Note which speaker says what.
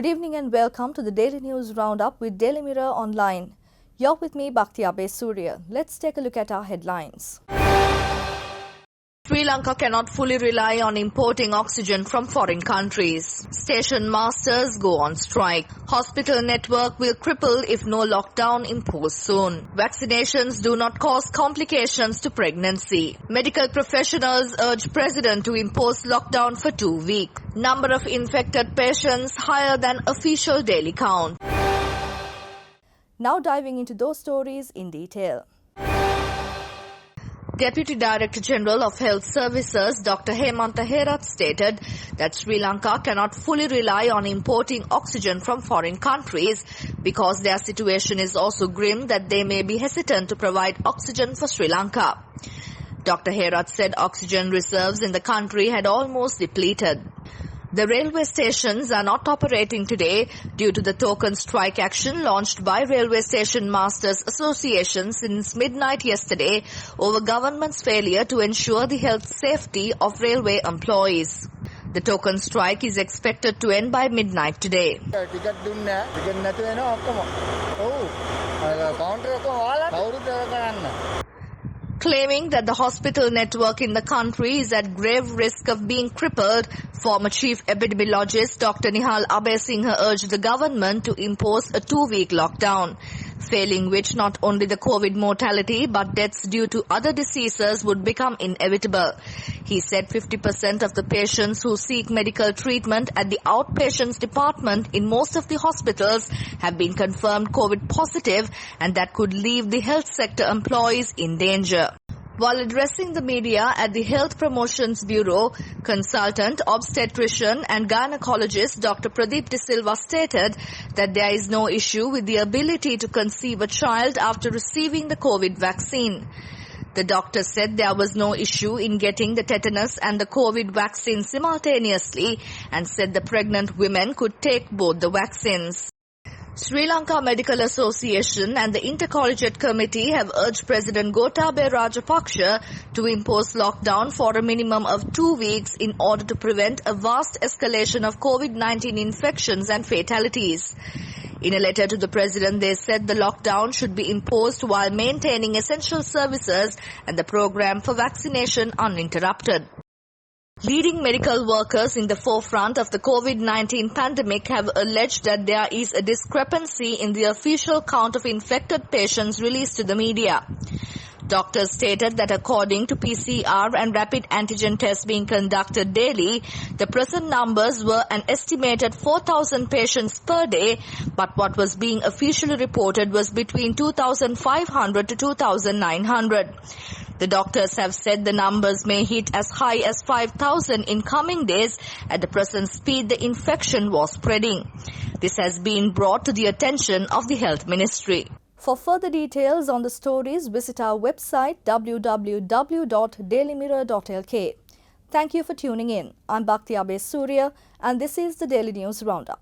Speaker 1: Good evening and welcome to the Daily News Roundup with Daily Mirror Online. You're with me, Bhakti Surya. Let's take a look at our headlines.
Speaker 2: Sri Lanka cannot fully rely on importing oxygen from foreign countries. Station masters go on strike. Hospital network will cripple if no lockdown imposed soon. Vaccinations do not cause complications to pregnancy. Medical professionals urge President to impose lockdown for 2 weeks. Number of infected patients higher than official daily count.
Speaker 1: Now diving into those stories in detail.
Speaker 2: Deputy Director General of Health Services Dr. Hemantha Herath stated that Sri Lanka cannot fully rely on importing oxygen from foreign countries because their situation is also grim that they may be hesitant to provide oxygen for Sri Lanka. Dr. Herath said oxygen reserves in the country had almost depleted. The railway stations are not operating today due to the token strike action launched by Railway Station Masters Association since midnight yesterday over government's failure to ensure the health safety of railway employees. The token strike is expected to end by midnight today. Claiming that the hospital network in the country is at grave risk of being crippled, former Chief Epidemiologist Dr. Nihal Abesinghe urged the government to impose a 2-week lockdown, failing which not only the COVID mortality but deaths due to other diseases would become inevitable. He said 50% of the patients who seek medical treatment at the outpatients department in most of the hospitals have been confirmed COVID positive, and that could leave the health sector employees in danger. While addressing the media at the Health Promotions Bureau, consultant, obstetrician and gynecologist Dr. Pradeep De Silva stated that there is no issue with the ability to conceive a child after receiving the COVID vaccine. The doctor said there was no issue in getting the tetanus and the COVID vaccine simultaneously and said the pregnant women could take both the vaccines. Sri Lanka Medical Association and the Intercollegiate Committee have urged President Gotabaya Rajapaksa to impose lockdown for a minimum of 2 weeks in order to prevent a vast escalation of COVID-19 infections and fatalities. In a letter to the President, they said the lockdown should be imposed while maintaining essential services and the program for vaccination uninterrupted. Leading medical workers in the forefront of the COVID-19 pandemic have alleged that there is a discrepancy in the official count of infected patients released to the media. Doctors stated that according to PCR and rapid antigen tests being conducted daily, the present numbers were an estimated 4,000 patients per day, but what was being officially reported was between 2,500 to 2,900. The doctors have said the numbers may hit as high as 5,000 in coming days at the present speed the infection was spreading. This has been brought to the attention of the Health Ministry.
Speaker 1: For further details on the stories, visit our website www.dailymirror.lk. Thank you for tuning in. I'm Bhakti Surya and this is the Daily News Roundup.